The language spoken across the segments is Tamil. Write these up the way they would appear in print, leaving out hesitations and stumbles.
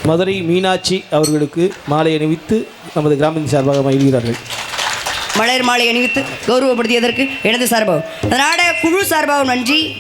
மதுரை மீனாட்சி அவர்களுக்கு மாலை அணிவித்து நமது கிராமத்தின் சார்பாக மகிழ்கிறார்கள். மலர் மாலை அணிவித்து கௌரவப்படுத்தியதற்கு எனது சார்பாகும் நாடக குழு சார்பாகவும்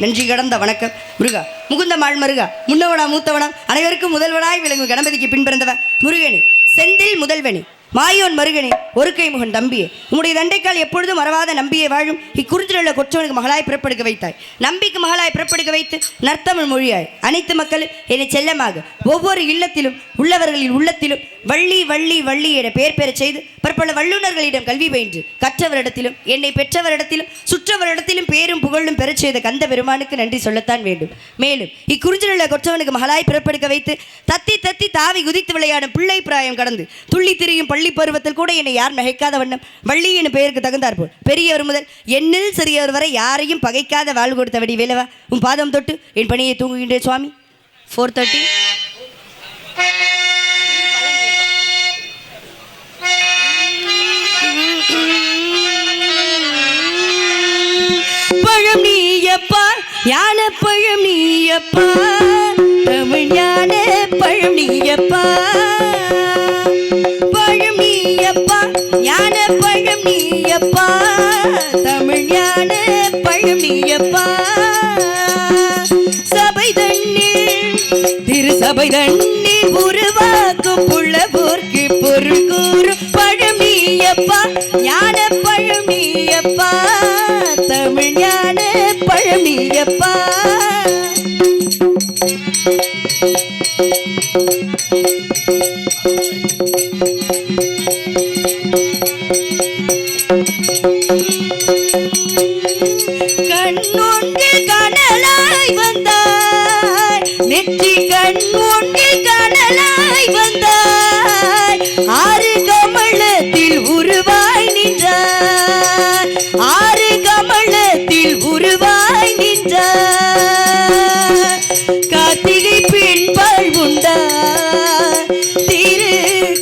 நன்றி கடந்த வணக்கம். முருகா முகுந்த மாள் மருகா முன்னவனா மூத்தவனா அனைவருக்கும் முதல்வனாய் விளங்கும் கணபதிக்கு பின்பிறந்தவன் முருகனி செந்தில் முதல்வனி மாயோன் மருகனி ஒரு கை முகன் தம்பியே உம்முடைய தண்டைக்கால் எப்பொழுதும் மறவாத நம்பியை வாழும் இக்குறிஞ்சிலுள்ள கொற்றவனுக்கு மகளாய் பிறப்படுக்க வைத்தாய். நம்பிக்கு மகளாய் பிறப்படுக்க வைத்து நற்தமிழ் மொழியாய் அனைத்து மக்களும் என்னை செல்லமாக ஒவ்வொரு இல்லத்திலும் உள்ளவர்களின் உள்ளத்திலும் வள்ளி வள்ளி வள்ளி என பெயர் பெறச் செய்து பற்பல வல்லுநர்களிடம் கல்வி பயின்று கற்றவரிடத்திலும் என்னை பெற்றவரிடத்திலும் சுற்றவரிடத்திலும் பேரும் புகழும் பெறச் செய்த கந்த பெருமானுக்கு நன்றி சொல்லத்தான் வேண்டும். மேலும் இக்குறிஞ்சிலுள்ள கொற்றவனுக்கு மகளாய் பிறப்படுக்க வைத்து தத்தி தத்தி தாவி குதித்து விளையாடும் பிள்ளை பிராயம் கடந்து துள்ளி திரியும் பள்ளி பருவத்தில் கூட என்னை யார் நகைக்காத வண்ணம் வள்ளி என பெயருக்கு தகுந்தாற்போல் பெரியவர் முதல் என்னில் சிறியவர் வரை யாரையும் பகைக்காத வாழ்வு கொடுத்த வடி வேலவா உன் பாதம் தொட்டு என் பணியை தூங்குகின்றேன் சுவாமி. 4:30 பழம் நீயப்பா ஞான பழம் நீயப்பா தமிழ் ஞான பழம் நீயப்பா பழம் நீயப்பா ஞான பழம் நீயப்பா தமிழ் ஞான பழம் நீயப்பா சபை தண்ணீர் திரு சபை தண்ணீர் உருவாக்கும் புள்ளபோர்க்கு பொருள் கூறும் பழம் நீயப்பா ஞான பழம் நீயப்பா தமிழ் ஞான பழம் நீயப்பா கண்ணொன்றில் கனலாய் வந்தாய் நெற்றி கண்ணொன்றில் கனலாய் வந்தாய் ஆறு கமலத்தில் உருவாய் நின்றாய் ஆறு கமலத்தில் உருவாய் நின்றாய் கார்த்திகை பெண்பாள் உண்டா திரு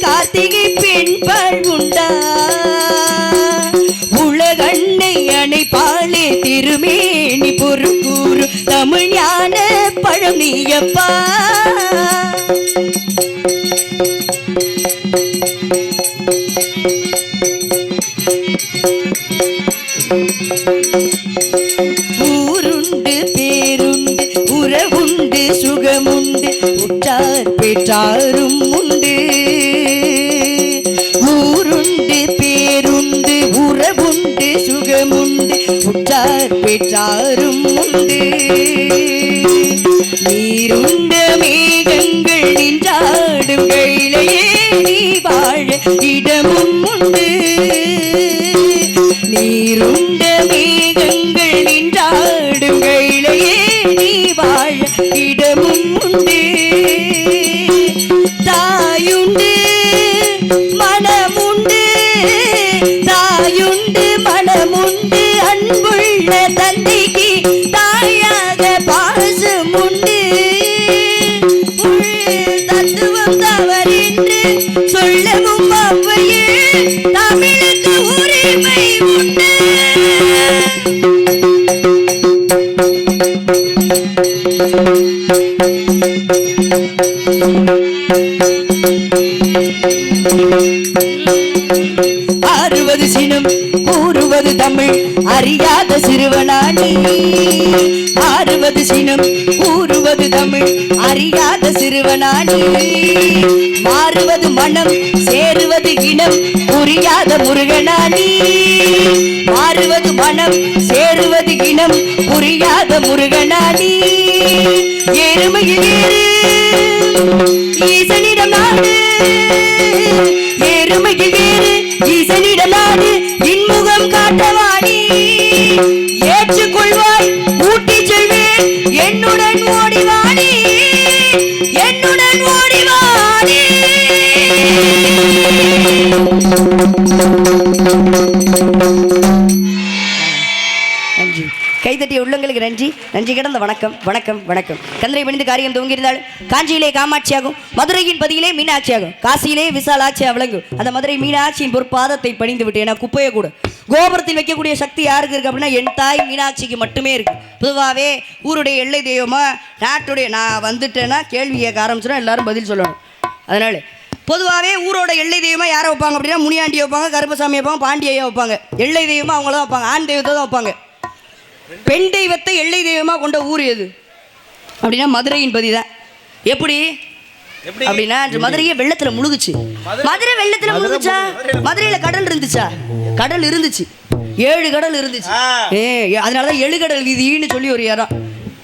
கார்த்திகை பெண்பாள் உண்டா உலகண்ணை அணைப்பாளே திருமேனி பொறுக்கூறு தமிழ் ஞான பழம் நீயப்பா ஊருண்டு பேருண்டு உறவுண்டு சுகமுண்டு உற்றார் பெற்றாரும் உண்டு ஊருண்டு பேருண்டு உறவுண்டு சுகமுண்டு உற்றார் பெற்றாரும் உண்டு நீருண்ட மேகங்கள் நின்றாடும் கையிலேயே நீ வாழ இடமும் உண்டு நீருண்ட மேகங்கள் நின்றாடும் கையிலேயே நீ வாழ இடமும் உண்டு தாயுண்டு மனமுண்டு தாயுண்டு மனமுண்டு அன்புள்ள தந்தைக்கு தாயாக பாசம் உண்டு தத்துவம் தவறென்று சொல்லவும் அவ்வையே தமிழுக்கு உரிமை உண்டு. ஆறுவது சினம் கூறுவது தமிழ் அறியாத சிறுவனானி ஆறுவது சினம் கூறுவது தமிழ் அறியாத சிறுவனானி மாறுவது மனம் சேருவது இனம் புரியாத முருகனானி மாறுவது மனம் சேருவது இனம் புரியாத முருகனானி எருமையில் ஏறு ஈசனிடம் நாடு எருமையில் ஏறு ஈசனிடம் நாடு இன்முகம் காட்டவாணி ஏற்றுக்கொள்வாய் ஊட்டி செல்வேன் என்னுடன் ஓடிவாணி என்னுடன் ஓடிவாணி. நன்றி கைதட்டிய உள்ளங்களுக்கு நன்றி நன்றி கிடந்த வணக்கம் வணக்கம் வணக்கம். கந்தரை பணிந்து காரியம் துவங்கியிருந்தாலும் காஞ்சியிலே காமாட்சியாகும் மதுரையின் பதியிலே மீனாட்சியாகும் காசியிலே விசாலாட்சியா விளங்கும் அந்த மதுரை மீனாட்சியின் பொற்பாதத்தை பணிந்து விட்டு ஏன்னா குப்பையை கூட கோபுரத்தில் வைக்கக்கூடிய சக்தி யாருக்கு இருக்கு அப்படின்னா என் தாய் மீனாட்சிக்கு மட்டுமே இருக்கு. பொதுவாகவே ஊருடைய எல்லை தெய்வமா நாட்டுடைய நான் வந்துட்டேன்னா கேள்வி கேட்க ஆரம்பிச்சுன்னா எல்லாரும் பதில் சொல்லணும். அதனால பொதுவாகவே ஊரோட எல்லை தெய்வமாக யாரை வைப்பாங்க அப்படின்னா முனியாண்டி வைப்பாங்க, கருப்பசாமி வைப்பாங்க, பாண்டியையா வைப்பாங்க. எல்லை தெய்வமாக அவங்கள தான் வைப்பாங்க. ஆண் தெய்வத்தை தான் வைப்பாங்க. பெண் தெய்வத்தை எல்லை தெய்வமாக கொண்ட ஊர் எது அப்படின்னா மதுரையின் பதி தான். எப்படி அப்படின்னா மதுரையே வெள்ளத்தில் முழுகுச்சு. மதுரை வெள்ளத்தில் முழுகுச்சா? மதுரையில் கடல் இருந்துச்சா? கடல் இருந்துச்சு. 7 கடல் இருந்துச்சு. அதனால தான் 7 கடல் வீதின்னு சொல்லி ஒரு இடம்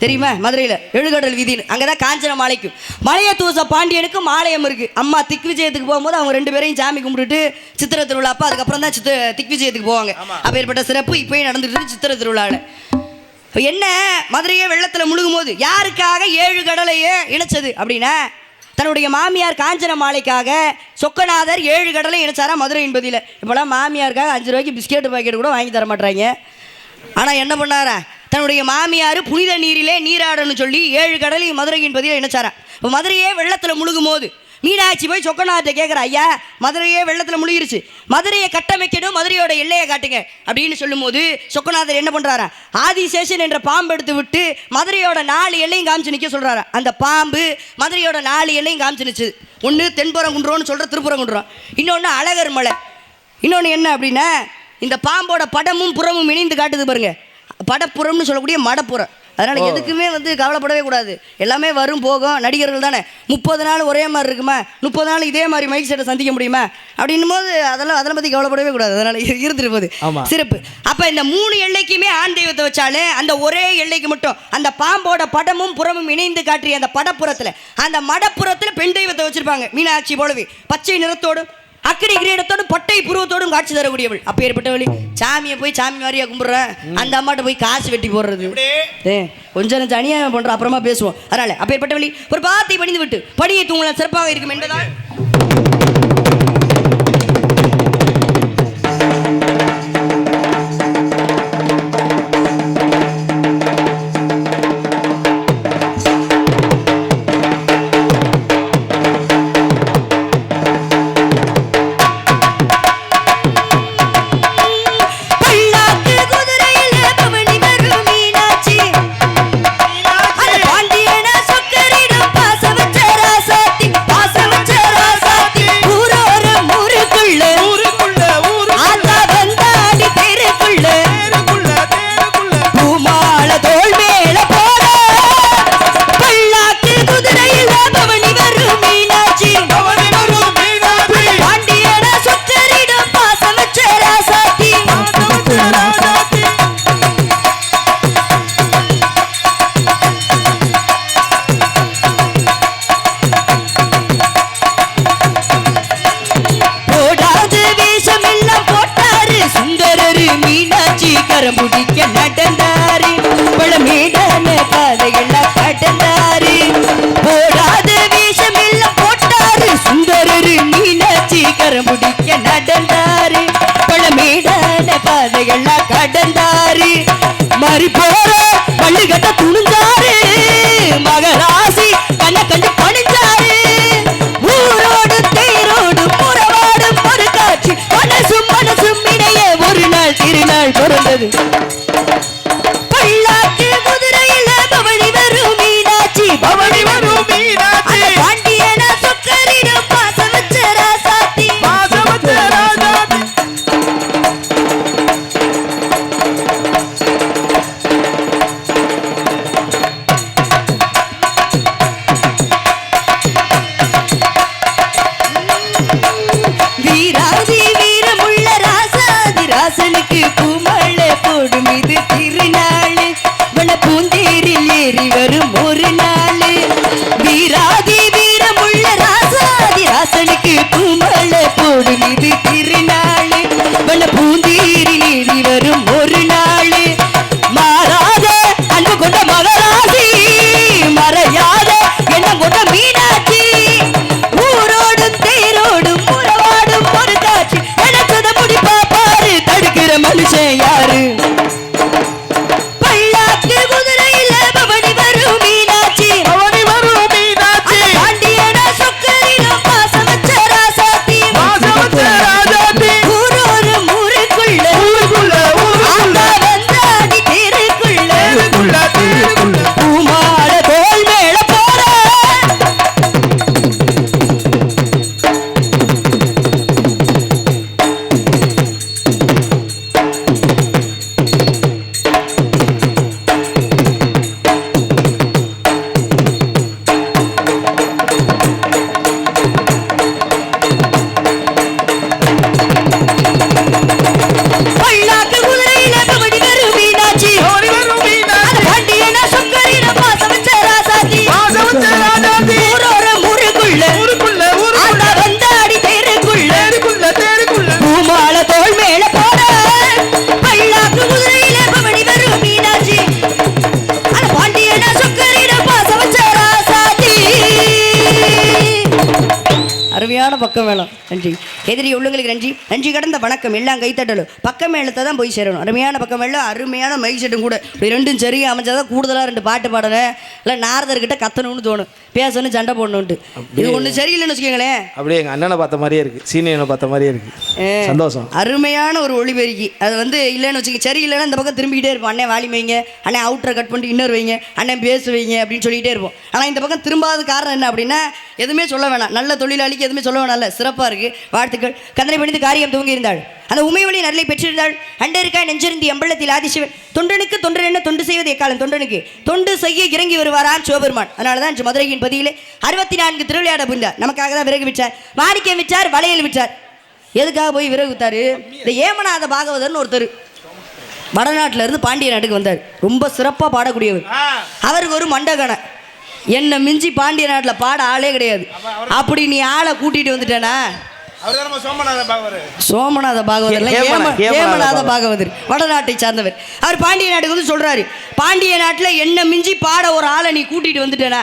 தெரியுமா? மதுரையில் 7 கடல் வீதின்னு. அங்கே தான் காஞ்சன மாலைக்கும் மலையத்தூச பாண்டியனுக்கும் ஆலயம் இருக்குது. அம்மா திக்விஜயத்துக்கு போகும்போது அவங்க 2 பேரையும் சாமி கும்பிட்டுட்டு சித்திரை திருவிழா அப்போ அதுக்கப்புறம் தான் திக்விஜயத்துக்கு போவாங்க. அப்போ ஏற்பட்ட சிறப்பு இப்போயும் நடந்துட்டு சித்திரை திருவிழாவில். என்ன மதுரையே வெள்ளத்தில் முழுகும் போது யாருக்காக 7 கடலையே இணைச்சது அப்படின்னா தன்னுடைய மாமியார் காஞ்சன மாலைக்காக சொக்கநாதர் 7 கடலை இணைச்சாரா மதுரை என்பதில். இப்போலாம் மாமியாருக்காக 5 ரூபாய்க்கு பிஸ்கெட்டு பாக்கெட் கூட வாங்கி தர மாட்டாங்க. ஆனால் என்ன பண்ணாரா தன்னுடைய மாமியார் புனித நீரிலே நீராடணும்னு சொல்லி 7 கடலையும் மதுரையின் பதியில் இணைச்சாரா. இப்போ மதுரையே வெள்ளத்தில் முழுகும் போது மீனாட்சி போய் சொக்கநாதர்கிட்ட கேட்குற, ஐயா மதுரையே வெள்ளத்தில் முழுகிருச்சு, மதுரையை கட்டமைக்கணும், மதுரையோட எல்லையை காட்டுங்க அப்படின்னு சொல்லும் போது சொக்கநாதர் என்ன பண்ணுறாரா ஆதிசேஷன் என்ற பாம்பு எடுத்து விட்டு மதுரையோட 4 எல்லையும் காமிச்சு நிற்க சொல்கிறாரா. அந்த பாம்பு மதுரையோட 4 எல்லையும் காமிச்சு நிச்சு. ஒன்று தென்புறங்குன்றோன்னு சொல்கிற திருப்புறங்குன்றோம், இன்னொன்று அழகர் மலை, இன்னொன்று என்ன அப்படின்னா இந்த பாம்போட படமும் புறமும் இணைந்து காட்டுது பாருங்க, படப்புறம்னு சொல்லக்கூடிய மடப்புறம். அதனால் எதுக்குமே கவலைப்படவே கூடாது. எல்லாமே வரும் போகும். நடிகர்கள் தானே 30 நாள் ஒரே மாதிரி இருக்குமா, 30 நாள் இதே மாதிரி மைக் செட்டை சந்திக்க முடியுமா அப்படின்னும் போது அதெல்லாம் பற்றி கவலைப்படவே கூடாது. அதனால் இருந்துட்டு போகுது சிறப்பு. அப்போ இந்த 3 எல்லைக்குமே ஆண் தெய்வத்தை வச்சாலே அந்த ஒரே எல்லைக்கு மட்டும் அந்த பாம்போட படமும் புறமும் இணைந்து காட்டிய அந்த படப்புறத்தில் அந்த மடப்புறத்தில் பெண் தெய்வத்தை வச்சிருப்பாங்க. மீனாட்சி போலவே பச்சை நிறத்தோடும் அக்கடி கிரீடத்தோடும் பட்டை புருவத்தோடும் காட்சி தரக்கூடியவள். அப்போ ஏற்பட்டவளி சாமியை போய் சாமி மாதிரியா கும்பிட்றேன், அந்த அம்மாட்ட போய் காசு வெட்டி போடுறது கொஞ்சம் தனியாக பண்ணுறோம், அப்புறமா பேசுவோம். அதனால அப்போ ஏற்பட்டவளி ஒரு பாத்தை பணிந்து விட்டு படியை தூங்கலாம் சிறப்பாக இருக்கும் என்பதால் முடிக்க நடந்தாரு பழமேடான பாதையெல்லாம் கடந்தாரு. போடாத வேஷம் எல்லாம் போட்டாரு சுந்தரரு மீனாட்சி கரமுடிக்க நடந்தாரு பழமேடான பாதையெல்லாம் கடந்தாரு. மறி போற பள்ளிகட்ட துணிஞ்சாரு மகராசி கண்ண கண்டு பணிஞ்சாரு. ஊரோடு தேரோடு புறவாடு ஒரு காட்சி மனசும் மனசும் இணைய ஒரு நாள் திருநாள் பிறந்தது. பல்லாக்கு குதிரையில பவனி வரும் மீனாட்சி பவனி வரும் மீனாட்சி பாண்டியன சொக்கரிடம் பாசம் வச்ச ராசாத்தி பாசம் வச்ச ராசாத்தி. வீராதி வீரமுள்ள ராசாதி ராசனுக்கு பூமழை போடுமே அருமையான பக்கம் மேளம். நன்றி. எதிரி உள்ளங்களுக்கு நன்றி. நன்றி கடந்த வணக்கம். எல்லாம் கைத்தட்டலும் பக்கம் மேளத்தை தான் போய் சேரணும். அருமையான பக்கம் மேளம், அருமையான மைக் செட்டும் கூட. இப்படி ரெண்டும் சரி அமைச்சாதான் கூடுதலாக 2 பாட்டு பாடுறேன். இல்லை நாரதர்கிட்ட கத்தணும்னு தோணும், பேசணும், சண்டை போடணுன்ட்டு. இது ஒன்று சரியில்லைன்னு வச்சுக்கோங்களேன். அப்படியே எங்கள் அண்ணனை பார்த்த மாதிரியே இருக்குது, சீனியனை பார்த்த மாதிரியே இருக்குது. சந்தோஷம். அருமையான ஒரு ஒளிபெருக்கி. அது இல்லைன்னு வச்சுக்க, சரி இல்லைன்னா இந்த பக்கம் திரும்பிக்கிட்டே இருப்போம். அண்ணன் வாலி வைங்க, அண்ணன் அவுட்டரை கட் பண்ணிட்டு இன்னொரு வைங்க, அண்ணன் பேசுவீங்க அப்படின்னு சொல்லிகிட்டே இருப்போம். ஆனால் இந்த பக்கம் திரும்பாத காரணம் என்ன அப்படின்னா, எதுவுமே சொல்ல வேணாம். நல்ல தொழிலாளிக்கு எதுவுமே சொல்ல வேணாம்ல. சிறப்பாக இருக்குது. வாழ்த்துக்கள். கந்தனை பணிந்து காரியம் துவங்கி இருந்தாள். அந்த உமைவழி நரலை பெற்றிருந்தாள். அண்டருக்காய் நெஞ்சிருந்தி அம்பலத்தில் ஆதிசிவன் தொண்டனுக்கு தொண்டர் என்ன தொண்டு செய்வது எக்காலம் தொண்டனுக்கு தொண்டு செய்ய இறங்கி வருவாராம் சிவபெருமான். அதனால தான் மதுரையின் பதியிலே 64 திருவிளையாட புரிந்தார். நமக்காக தான் விறகு விற்றார், மாணிக்கம் விற்றார், வளையல் விற்றார். எதுக்காக போய் விறகு விற்றாரு? இந்த ஏமநாத பாகவதர்னு ஒருத்தர் வடநாட்டில் இருந்து பாண்டிய நாட்டுக்கு வந்தார். ரொம்ப சிறப்பாக பாடக்கூடியவர். அவருக்கு ஒரு மண்டகனை, என்னை மிஞ்சி பாண்டிய நாட்டில் பாட ஆளே கிடையாது. அப்படி நீ ஆளை கூட்டிகிட்டு வந்துட்டேனா? சோமநாத பாகவதர், ஏமநாத பாகவதர் வடநாட்டை சார்ந்தவர். அவர் பாண்டிய நாட்டுக்கு வந்து சொல்றாரு, பாண்டிய நாட்டில் என்ன மிஞ்சி பாட ஒரு ஆளை நீ கூட்டிட்டு வந்துட்டேனா,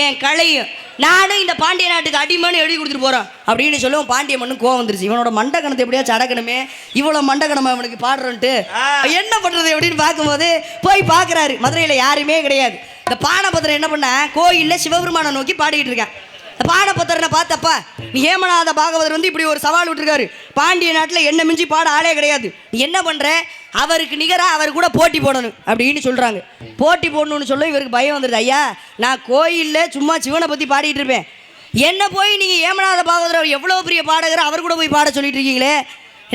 என் கலையும் நானும் இந்த பாண்டிய நாட்டுக்கு அடிமைன்னு எழுதி கொடுத்துட்டு போறோம் அப்படின்னு சொல்லுவோம். பாண்டிய மண்ணும் கோவம் வந்துருச்சு. இவனோட மண்டகணத்தை எப்படியாச்சும் அடக்கணுமே, இவ்வளவு மண்டகணமா இவனுக்கு பாடுறோன்ட்டு என்ன பண்றது அப்படின்னு பார்க்கும்போது போய் பார்க்குறாரு. மதுரையில் யாருமே கிடையாது. இந்த பானபத்திரம் என்ன பண்ண, கோயிலில் சிவபெருமானை நோக்கி பாடிக்கிட்டு இருக்கேன். பானபத்திரனை பார்த்தப்பா, நீ ஏமநாத பாகவதர் வந்து இப்படி ஒரு சவால் விட்டுருக்காரு, பாண்டிய நாட்டில் என்ன மிஞ்சி பாட ஆளே கிடையாது, நீ என்ன பண்ற, அவருக்கு நிகராக அவர் கூட போட்டி போடணும் அப்படின்னு சொல்கிறாங்க. போட்டி போடணும்னு சொல்ல இவருக்கு பயம் வந்துடுது. ஐயா, நான் கோயிலில் சும்மா சிவனை பற்றி பாடிட்டு இருப்பேன், என்ன போய் நீங்கள் ஏமநாத பாகவதர் அவர் எவ்வளோ பெரிய பாடகர், அவர் கூட போய் பாட சொல்லிட்டு இருக்கீங்களே,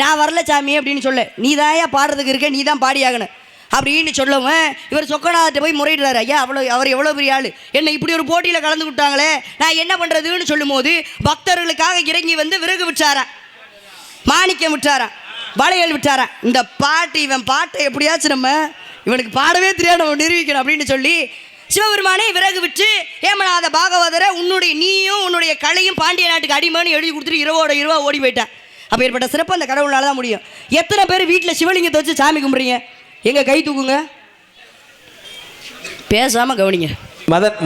நான் வரல சாமி அப்படின்னு சொல்ல, நீ தான்யா பாடுறதுக்கு இருக்க, நீ தான் பாடியாகணும் அப்படின்னு சொல்லவும் இவர் சொக்கநாதர்கிட்ட போய் முறையிடுறாரு. ஐயா, அவர் எவ்வளோ பெரிய ஆள், என்னை இப்படி ஒரு போட்டியில் கலந்து விட்டாங்களே, நான் என்ன பண்ணுறதுன்னு சொல்லும் போது பக்தர்களுக்காக இறங்கி வந்து விறகு விட்டாரா, மாணிக்கம் விட்டாரா, வளையல் விட்டாரா. இந்த பாட்டு, இவன் பாட்டை எப்படியாச்சும் நம்ம இவனுக்கு பாடவே தெரியாது, நம்ம நிரூபிக்கணும் அப்படின்னு சொல்லி சிவபெருமானே விறகு விட்டு ஏமநாத பாகவதரை நீயும் உன்னுடைய கலையும் பாண்டிய நாட்டுக்கு அடிமைன்னு எழுதி கொடுத்துட்டு இரவா ஓடி போயிட்டேன். அப்போ ஏற்பட்ட சிறப்பு அந்த கடவுளால் தான் முடியும். எத்தனை பேர் வீட்டில் சிவலிங்கத்தை வச்சு சாமி கும்பிட்றீங்க? எங்க கை தூக்குங்க, பேசாம கவனிங்க.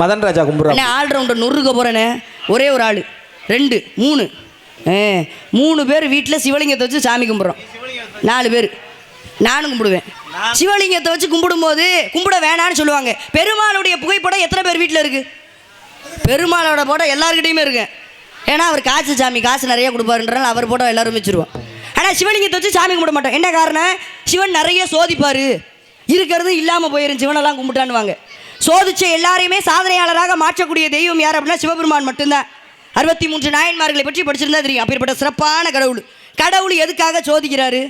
மதன் ராஜா கும்பிட்றேன், ஆல்ரவுண்டர் நொறுக்க போறேனே, ஒரே ஒரு ஆள் 2 3 பேர் வீட்டில் சிவலிங்கத்தை வச்சு சாமி கும்பிட்றோம். 4 பேர், நானும் கும்பிடுவேன். சிவலிங்கத்தை வச்சு கும்பிடும்போது கும்பிட வேணான்னு சொல்லுவாங்க. பெருமாளுடைய புகைப்படம் எத்தனை பேர் வீட்டில் இருக்கு? பெருமாளோட படம் எல்லாருக்கிட்டையுமே இருக்கு. ஏன்னா அவர் காசு சாமி, காசு நிறைய கொடுப்பாருன்றனால அவர் படம் எல்லாரும் வச்சுருவோம். ஆனால் சிவலிங்கத்தை வச்சு சாமி கும்பிட மாட்டோம். என்ன காரணம்? சிவன் நிறைய சோதிப்பார், இருக்கிறது இல்லாமல் போயிடும், சிவனெல்லாம் கும்பிட்டான்னுவாங்க. சோதிச்ச எல்லாரையுமே சாதனையாளராக மாற்றக்கூடிய தெய்வம் யார் அப்படின்னா சிவபெருமான் மட்டும்தான். 63 நாயன்மார்களை பற்றி படிச்சிருந்தா தெரியும். அப்பேற்பட்ட சிறப்பான கடவுள் எதுக்காக சோதிக்கிறாரு?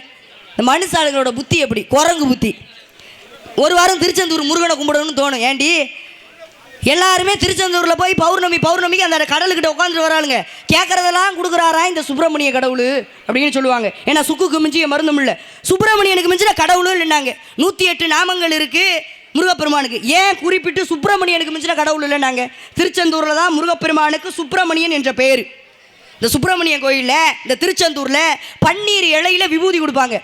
இந்த மனுஷாளுகளோட புத்தி எப்படி, குரங்கு புத்தி. ஒரு வாரம் திருச்செந்தூர் முருகனை கும்பிடணும்னு தோணும். ஏண்டி, எல்லாருமே திருச்செந்தூரில் போய் பௌர்ணமிக்கு அந்த கடலுக்கிட்ட உட்காந்துட்டு வராளுங்க, கேட்குறதெல்லாம் கொடுக்குறாரா இந்த சுப்பிரமணிய கடவுள் அப்படின்னு சொல்லுவாங்க. ஏன்னா சுக்குக்கு மிஞ்சிய மருந்தும் இல்லை, சுப்பிரமணியனுக்கு மிஞ்சின கடவுளும் இல்லைன்னாங்க. 108 நாமங்கள் இருக்குது முருகப்பெருமானுக்கு. ஏன் குறிப்பிட்டு சுப்பிரமணியனுக்கு மிஞ்சின கடவுள் இல்லைன்னாங்க? திருச்செந்தூரில் தான் முருகப்பெருமானுக்கு சுப்பிரமணியன் என்ற பெயர். இந்த சுப்பிரமணியன் கோயிலில், இந்த திருச்செந்தூரில் பன்னீர் இலையில விபூதி கொடுப்பாங்க.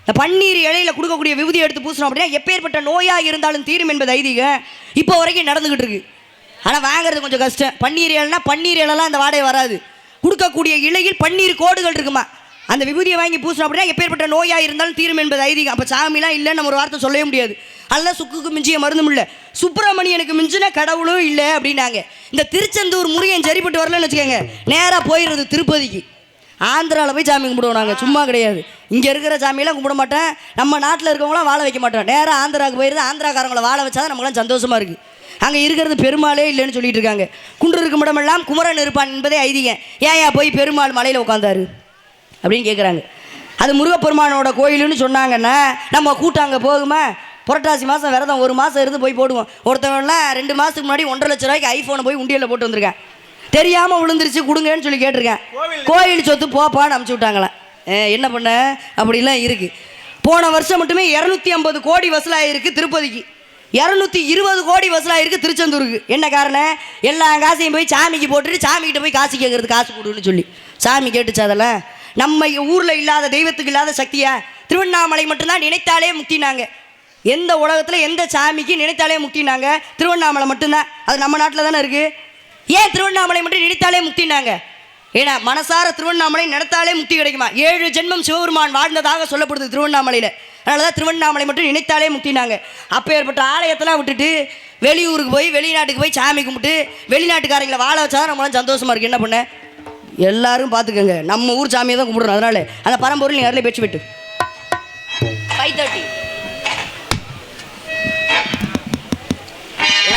இந்த பன்னீர் இலையில கொடுக்கக்கூடிய விபூதி எடுத்து பூசணும் அப்படின்னா எப்பேற்பட்ட நோயாக இருந்தாலும் தீரும் என்பது ஐதீகம். இப்போ வரைக்கும் நடந்துக்கிட்டு இருக்கு. ஆனால் வாங்குறது கொஞ்சம் கஷ்டம். பன்னீர் இலைனா பன்னீர் இலைலாம் அந்த வாடகை வராது. கொடுக்கக்கூடிய இலையில் பன்னீர் கோடுகள் இருக்குமா, அந்த விபூதியை வாங்கி பூசணும் அப்படின்னா எப்பேற்பட்ட நோயாக இருந்தாலும் தீரும் என்பது ஐதீகம். அப்போ சாமிலாம் இல்லைன்னு நம்ம ஒரு வார்த்தை சொல்லவே முடியாது. அதெல்லாம் சுக்குக்கு மிஞ்சிய மருந்தும் இல்லை, சுப்பிரமணியனுக்கு மிஞ்சின கடவுளும் இல்லை அப்படின்னாங்க. இந்த திருச்செந்தூர் முருகன் சரிப்பட்டு வரலன்னு வச்சுக்கோங்க, நேராக போயிடுறது திருப்பதிக்கு. ஆந்திராவில் போய் சாமி கும்பிடுவோம் நாங்கள், சும்மா கிடையாது. இங்கே இருக்கிற சாமியெல்லாம் கும்பிட மாட்டேன், நம்ம நாட்டில் இருக்கவங்களாம் வாழ வைக்க மாட்டோம். நேராக ஆந்திராவுக்கு போயிடுது, ஆந்திராக்காரங்களை வாழ வச்சா நம்மளாம் சந்தோஷமாக இருக்குது. அங்கே இருக்கிறது பெருமாளே இல்லைன்னு சொல்லிட்டு இருக்காங்க. குன்று இருக்கும் இடமெல்லாம் குமரன் இருப்பான் என்பதே ஐதீகம். ஏயா போய் பெருமாள் மலையில் உட்காந்தாரு அப்படின்னு கேட்குறாங்க. அது முருகப்பெருமானோட கோயிலுன்னு சொன்னாங்கன்னா நம்ம கூட்டாங்க போகுமா? புரட்டாசி மாதம் விரதம் 1 மாதம் இருந்து போய் போடுவோம். ஒருத்தவங்களாம் 2 மாதத்துக்கு முன்னாடி 1,50,000 ரூபாய்க்கு ஐஃபோனை போய் உண்டியலில் போட்டு வந்திருக்கேன். தெரியாமல் விழுந்துருச்சு, கொடுங்கன்னு சொல்லி கேட்டிருக்கேன். கோயில் சொத்து போப்பான்னு அமுச்சு விட்டாங்களாம். என்ன பண்ண, அப்படிலாம் இருக்குது. போன வருஷம் மட்டுமே 250 கோடி வசூலாகிருக்கு திருப்பதிக்கு, 220 கோடி வசூலாகிருக்கு திருச்செந்தூருக்கு. என்ன காரணம்? எல்லா காசையும் போய் சாமிக்கு போட்டுட்டு சாமிக்கிட்ட போய் காசு கேட்குறது, காசு கொடுன்னு சொல்லி. சாமி கேட்டுச்சு. அதெல்லாம் நம்ம ஊரில் இல்லாத, தெய்வத்துக்கு இல்லாத சக்தியா? திருவண்ணாமலை மட்டும்தான் நினைத்தாலே முக்தினாங்க. எந்த உலகத்தில் எந்த சாமிக்கு நினைத்தாலே முக்தினாங்க? திருவண்ணாமலை மட்டும்தான். அது நம்ம நாட்டில் தானே இருக்குது. ஏன் திருவண்ணாமலை மட்டும் நினைத்தாலே முக்தினாங்க? ஏன்னா மனசார திருவண்ணாமலை நடத்தாலே முக்தி கிடைக்குமா? 7 ஜென்மம் சிவபெருமான் வாழ்ந்ததாக சொல்லப்படுது திருவண்ணாமலையில். அதனால தான் திருவண்ணாமலை மட்டும் நினைத்தாலே முக்தினாங்க. அப்போ ஏற்பட்ட ஆலயத்தெல்லாம் விட்டுட்டு வெளியூருக்கு போய் வெளிநாட்டுக்கு போய் சாமி கும்பிட்டு வெளிநாட்டுக்காரங்களை வாழ வச்சா நம்மளாம் சந்தோஷமா இருக்கு. என்ன பண்ண எல்லாரும் பார்த்துக்கோங்க, நம்ம ஊர் சாமியை தான் கும்பிடுறோம். அதனால அந்த பரம்பொருள் நீ அதில் பேச்சு விட்டு 5:30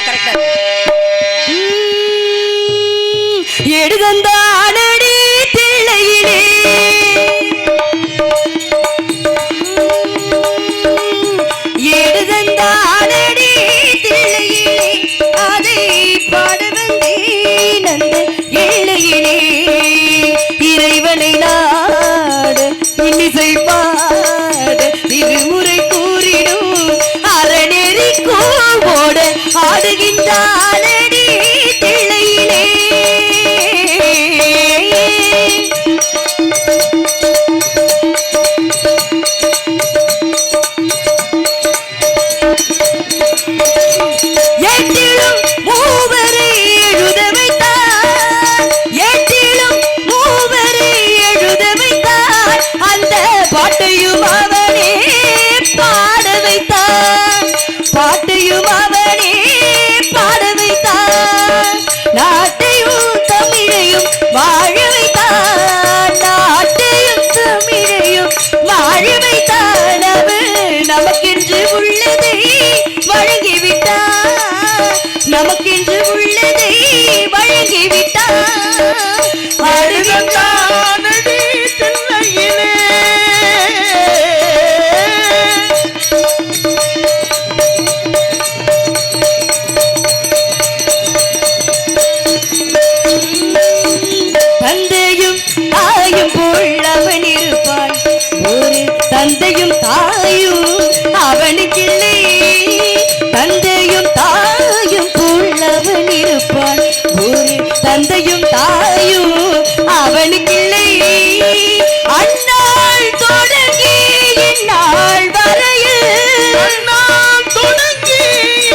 கரெக்டா எடுகந்தானடி தில்லையிலே எடுகந்தானடி தில்லையிலே அதை பாட வந்தேன் அந்த எல்லையிலே இறைவனை நாட இன்னிசை பாட திருமுறை கூறிடும் அறநெறி கோவோட ஆடுகின்றானடி தில்லையிலே. எட்டிலும் மூவரை எழுத வைத்தார், எட்டிலும் மூவரை எழுத வைத்தார், அந்த பாட்டையும் அவனே பாட வைத்தார், பாட்டையும் அவனே பாட வைத்தார், நாட்டையும் தமிழையும் வாழ வைத்தார், நாட்டையும் தமிழையும் வாழ வைத்தார், அவன் நமக்கென்று உள்ளதை வழங்கிவிட்டார், நமக்கென்று உள்ளதை வழங்கிவிட்டார். ஆடுகின்றானடி தில்லையிலே தந்தையும் தாயும் போல் அவன் இருப்பான், ஒரு தந்தையும் தாயும் அவனுக்கில்லை, தந்தையும் தாயும் போல் அவன் இருப்பான், ஒரு தந்தையும் தாயும் அவனுக்கில்லை. அந்நாள் தொடங்கி இந்நாள் வரையில், அந்நாள் தொடங்கி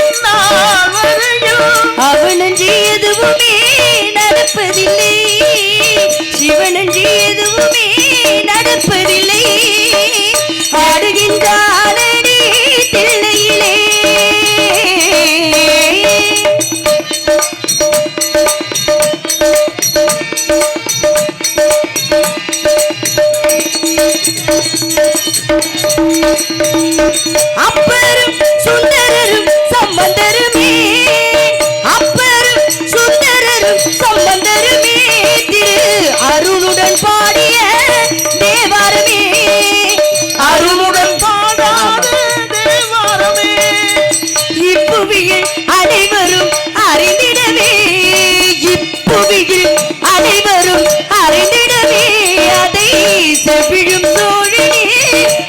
இந்நாள் வரையில் அவனன்றி எதுவுமே நடப்பதில்லை, சிவனன்றி எதுவுமே நடப்பதில்லை. ஆடுகின்றானடி தில்லையிலே அப்பரும் சுந்தரரும் சம்பந்தருமே, அப்பரும் சுந்தரரும் சம்பந்தருமே திரு அருணுடன் பாடிய தேவாரமே, அருணுடன் பாடாத தேவாரமே இப்புவியில் அனைவரும் அறிந்திடவே, இப்புவியில் அனைவரும் அறிந்திடவே அதை செவிழும் சோழனே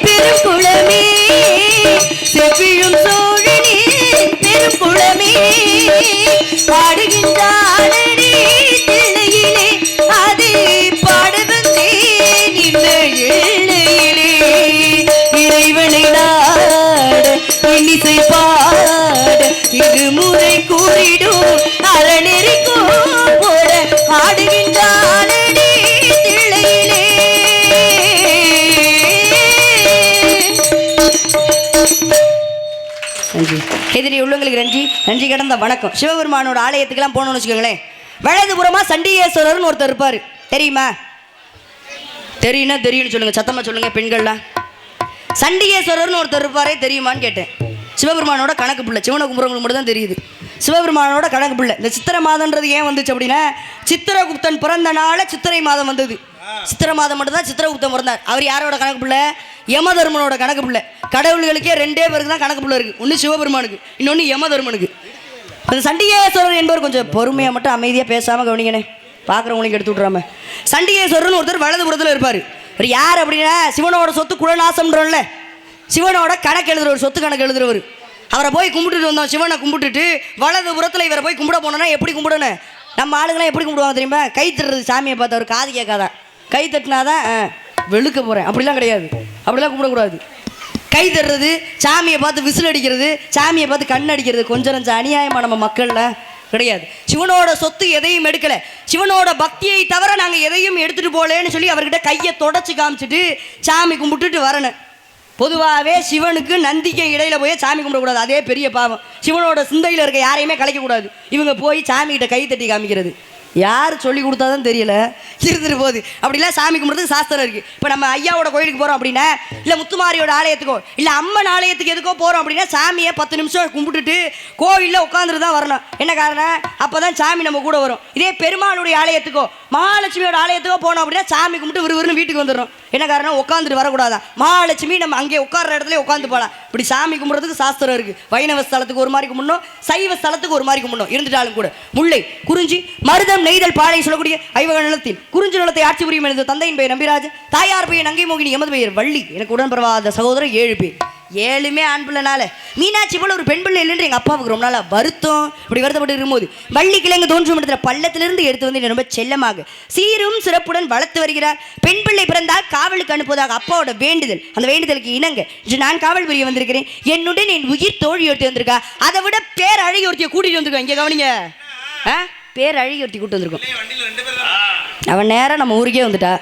பெரும் குளமே, செவிழும் சோழனே பெரும் குளமே. பாடுகின்றானடி தில்லையிலே அதை பாட வந்தேன் இந்த எல்லையிலே, இறைவனை நாட இன்னிசை பாட இருமுறை கூறிடும் அறநெறி கோட ஆடுகின்றானடி தில்லையிலே. நன்றி. எதிரி உள்ளங்களுக்கு நன்றி, நன்றி கடந்த வணக்கம். சிவபெருமானோட ஆலயத்துக்கெல்லாம் போகணும்னு வச்சுக்கோங்களேன், வலதுபுறமா சண்டிகேஸ்வரர்னு ஒருத்தர் இருப்பார், தெரியுமா? தெரியும்னா தெரியும்னு சொல்லுங்க, சத்தமா சொல்லுங்க பெண்கள்லாம். சண்டிகேஸ்வரர்னு ஒருத்தர் இருப்பாரே, தெரியுமான்னு கேட்டேன். சிவபெருமானோட கணக்கு பிள்ளை, சிவனை கும்புறவங்களுக்கு மட்டும் தான் தெரியுது. சிவபெருமானோட கணக்கு பிள்ளை. இந்த சித்திரை மாதம்ன்றது ஏன் வந்துச்சு அப்படின்னா, சித்திரகுப்தன் பிறந்த நாள சித்திரை மாதம் வந்தது. சித்திரை மாதம் மட்டும் தான் சித்திரகுப்தன் பிறந்தார். அவர் யாரோட கணக்கு பிள்ளை? யமதர்மனோட கணக்கு பிள்ளை. கடவுள்களுக்கே 2 பேருக்கு தான் கணக்கு பிள்ளை இருக்குது, ஒன்று சிவபெருமானுக்கு, இன்னொன்று யமதர்மனுக்கு. அந்த சண்டிகேஸ்வரர் என்பவர் கொஞ்சம் பொறுமையாக மட்டும் அமைதியாக பேசாமல் கவனிங்கண்ணே, பார்க்குறவங்களுக்கு எடுத்து விட்றாம. சண்டிகேஸ்வரர்னு ஒருத்தர் வலதுபுறத்தில் இருப்பார். அவர் யார் அப்படின்னா, சிவனோட சொத்து குலநாசம்ன்றோம்ல, சிவனோட கணக்கு எழுதுறவர், சொத்து கணக்கு எழுதுறவர். அவரை போய் கும்பிட்டுட்டு வந்தோம். சிவனை கும்பிட்டுட்டு வலதுபுறத்தில் இவரை போய் கும்பிட போனோன்னா எப்படி கும்பிடணும்? நம்ம ஆளுங்களாம் எப்படி கும்பிடுவாங்க தெரியுமா? கை தட்டுறது, சாமியை பார்த்து அவர் காது கேட்காதான், கை தட்டினாதான் வெளுக்க போகிறேன் அப்படிலாம் கிடையாது, அப்படிலாம் கும்பிடக்கூடாது. கை தட்டுறது, சாமியை பார்த்து விசில் அடிக்கிறது, சாமியை பார்த்து கண் அடிக்கிறது, கொஞ்சம் நஞ்சம் அநியாயமாக நம்ம மக்களில் கிடையாது. சிவனோட சொத்து எதையும் எடுக்கல, சிவனோட பக்தியை தவிர நாங்க எதையும் எடுத்துட்டு போலேன்னு சொல்லி அவர்கிட்ட கையை தொடச்சு காமிச்சிட்டு சாமி கும்பிட்டுட்டு வரணும். பொதுவாகவே சிவனுக்கு நந்திக்கு இடையில போய் சாமி கும்பிடக்கூடாது, அதே பெரிய பாவம். சிவனோட சிந்தையில் இருக்க யாரையுமே கலைக்கக்கூடாது. இவங்க போய் சாமிகிட்ட கை தட்டி காமிக்கிறது யார் சொல்லி கொடுத்தாதான் தெரியல, இருந்துட்டு போகுது. அப்படிலாம் சாமி கும்பிட்றதுக்கு சாஸ்திரம் இருக்குது. இப்போ நம்ம ஐயாவோட கோயிலுக்கு போகிறோம் அப்படின்னா, இல்லை முத்துமாரியோட ஆலயத்துக்கோ இல்லை அம்மன் ஆலயத்துக்கு எதுக்கோ போகிறோம் அப்படின்னா சாமியை 10 நிமிஷம் கும்பிட்டுட்டு கோயிலில் உட்காந்துட்டு தான் வரணும். என்ன காரணம்? அப்போ தான் சாமி நம்ம கூட வரும். இதே பெருமாளுடைய ஆலயத்துக்கோ மகாலட்சுமியோட ஆலயத்துக்கோ போனோம் அப்படின்னா சாமி கும்பிட்டு விறுவிறுன்னு வீட்டுக்கு வந்துடும். என்ன காரணம்? உட்காந்துட்டு வரக்கூடாதான். மகாலட்சுமி நம்ம அங்கே உட்கார்ற இடத்துல உட்காந்து போகலாம். இப்படி சாமி கும்பிட்றதுக்கு சாஸ்திரம் இருக்குது. வைணவ ஸ்தலத்துக்கு ஒரு மாதிரி கும்பிடணும், சைவ ஸ்தலத்துக்கு ஒரு மாதிரி கும்பிடணும். இருந்துட்டாலும் கூட முல்லை, குறிஞ்சி, மருதம், நெய்தல், பாலை சொல்லக்கூடிய ஐவக நிலத்தில் குறிஞ்சி நிலத்தை ஆட்சி புரியும் எனது தந்தையின் பெயர் நம்பிராஜன், தாயார் பெயர் நங்கை மோகினி, எமது பெயர் வள்ளி. எனக்கு உடன்பிறவாத சகோதரர் 7 பேர். 7மே ஆண் பிள்ளைனால மீனாட்சி போல ஒரு பெண் பிள்ளை இல்லைன்னு எங்கள் அப்பாவுக்கு ரொம்ப நாளாக வருத்தம். இப்படி வருத்தப்பட்டு இருக்கும்போது வள்ளி கிழங்கு தோன்றும் இடத்துல பள்ளத்திலிருந்து எடுத்து வந்து ரொம்ப செல்லமாக சீரும் சிறப்புடன் வளர்த்து வருகிறார். பெண் பிள்ளை பிறந்தால் காவலுக்கு அனுப்புவதாக அப்பாவோட வேண்டுதல். அந்த வேண்டுதலுக்கு இணங்க இன்று நான் காவல் புரிய வந்திருக்கிறேன். என்னுடன் என் உயிர் தோழி ஒருத்தி வந்திருக்கா. அதை விட பேர் அழகி ஒருத்தியை கூட்டிகிட்டு வந்திருக்கோம். இங்கே கவனிங்க, பேர் அழகி ஒருத்தி கூட்டு வந்திருக்கோம். அவன் நேரம் நம்ம ஊருக்கே வந்துட்டா.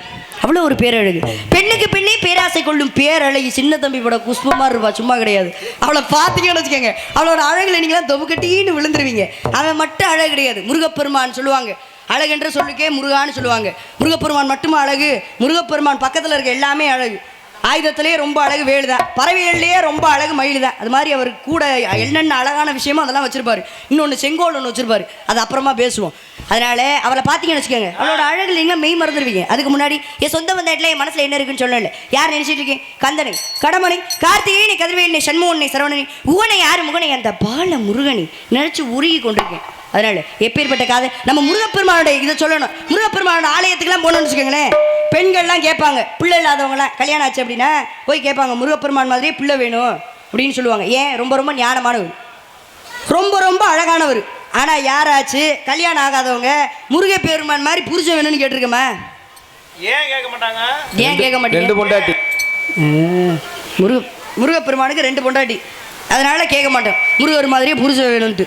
அவ்வளோ ஒரு பேரழகு. பெண்ணுக்கு பெண்ணே பேராசை கொள்ளும் பேரழகி. சின்ன தம்பி பட குஷ்பமாக இருப்பா, சும்மா கிடையாது. அவளை பார்த்தீங்கன்னு வச்சுக்கோங்க, அவளோட அழகில் நீங்களாம் தொபுக்கட்டின்னு விழுந்துருவீங்க. அவன் மட்டும் அழகு கிடையாது. முருகப்பெருமான் சொல்லுவாங்க, அழகென்ற சொல்லுக்கே முருகான்னு சொல்லுவாங்க. முருகப்பெருமான் மட்டுமா அழகு? முருகப்பெருமான் பக்கத்தில் இருக்க எல்லாமே அழகு. ஆயுதத்திலே ரொம்ப அழகு வேலு தான், பறவைகள்லேயே ரொம்ப அழகு மயில் தான். அது மாதிரி அவர் கூட என்னென்ன அழகான விஷயமோ அதெல்லாம் வச்சுருப்பாரு. இன்னொன்று செங்கோல் ஒன்று வச்சுருப்பாரு, அது அப்புறமா பேசுவோம். அதனால் அவளை பார்த்தீங்கன்னு வச்சுக்கோங்க, அவளோட அழகு இல்லைங்க மெய் மறந்துடுவீங்க. அதுக்கு முன்னாடி என் சொந்த வந்தாட்டில் என் மனசில் என்ன இருக்குன்னு சொல்லலை. யார் நினைச்சிட்டு இருக்கேன்? கந்தனை, கடமனை, கார்த்திகேயனை, கதிர்வேலனை, சண்முகனை, சரவணனை, உவனை, யார் முகனை, அந்த பால முருகனை நினைச்சு உருகி கொண்டிருக்கேன். அதனால எப்பேற்பட்ட காதை நம்ம முருகப்பெருமானுடைய இதை சொல்லணும். முருகப்பெருமானோட ஆலயத்துக்குலாம் போகணும்னு வச்சுக்கோங்களேன், பெண்கள்லாம் கேட்பாங்க, பிள்ளை இல்லாதவங்களாம் கல்யாணம் ஆச்சு அப்படின்னா போய் கேட்பாங்க, முருகப்பெருமான் மாதிரியே பிள்ளை வேணும் அப்படின்னு சொல்லுவாங்க. ஏன்? ரொம்ப ரொம்ப ஞானமானவர், ரொம்ப ரொம்ப அழகானவர். ஆனால் யாராச்சு கல்யாணம் ஆகாதவங்க முருகப்பெருமான் மாதிரி புருஷன் வேணும்னு கேட்டிருக்கமா? ஏன் கேட்க மாட்டாங்க? ஏன் கேட்க மாட்டேங்க? 2 பொண்டாட்டி. முருகப்பெருமானுக்கு 2 பொண்டாட்டி, அதனால கேட்க மாட்டோம் முருகர் மாதிரியே புருஷன் வேணும்ட்டு.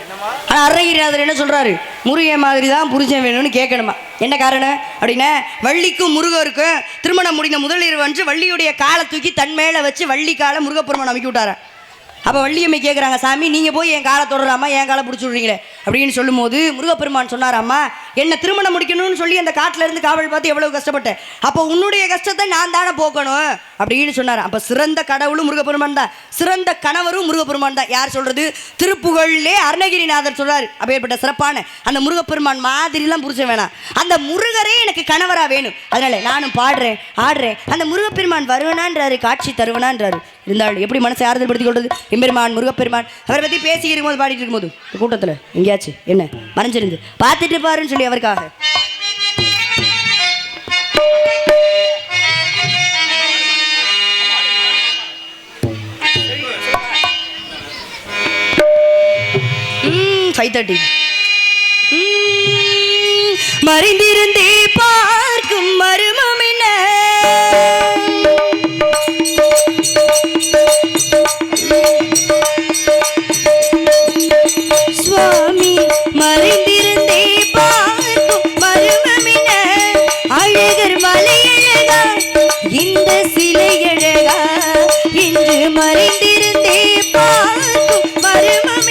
ஆனால் அருணகிரிநாதர் என்ன சொல்கிறாரு? முருகன் மாதிரி தான் புருஷன் வேணும்னு கேட்கணுமா? என்ன காரணம் அப்படின்னா, வள்ளிக்கும் முருகருக்கும் திருமணம் முடிந்த முதல் இரவு அன்று வள்ளியுடைய காலை தூக்கி தன் மேலே வச்சு வள்ளி காலை முருகப்பெருமான் அமைக்கி விட்டாரா. அப்போ வள்ளியம்மை கேட்குறாங்க, சாமி நீங்கள் போய் என் காலை தொடராமா, என் காலை பிடிச்சி விட்றீங்களே அப்படின்னு சொல்லும்போது முருகப்பெருமான் சொன்னாராம்மா, என்னை திருமணம் முடிக்கணும்னு சொல்லி அந்த காட்டில் இருந்து காவல் பார்த்து எவ்வளோ கஷ்டப்பட்டேன், அப்போ உன்னுடைய கஷ்டத்தை நான் தானே போக்கணும் அப்படின்னு சொன்னார். அப்போ சிறந்த கடவுளும் முருகப்பெருமான் தான், சிறந்த கணவரும் முருகப்பெருமான் தான். யார் சொல்கிறது? திருப்புகழ்லே அருணகிரிநாதர் சொல்கிறார். அப்பேற்பட்ட சிறப்பான அந்த முருகப்பெருமான் மாதிரிலாம் புருஷன் வேணாம், அந்த முருகரே எனக்கு கணவராக வேணும். அதனால நானும் பாடுறேன் ஆடுறேன், அந்த முருகப்பெருமான் வருவனான்றாரு, காட்சி தருவனான்றாரு. இருந்தாலும் எப்படி மனசை ஆறுதல் படுத்திக் கொள்வது? எம்பெருமான் முருகப்பெருமான் அவரை பற்றி பேசிக்கிட்டு போது பாடிட்டு இருக்கும்போது கூட்டத்தில் எங்கேயாச்சும் என்ன மறைஞ்சிருந்து பார்த்துட்டு பாருன்னு சொல்லி அவருக்காக மறைந்திருந்தே பார்க்கும் மருமம் என்ன சுவாமி, மறைந்திருந்தே பார்க்கும் மருமம் என்ன, அழகர் மலை அழகா, இந்த சிலை அழகா, இன்று மறைந்திருந்தே பார்க்கும் மருமம்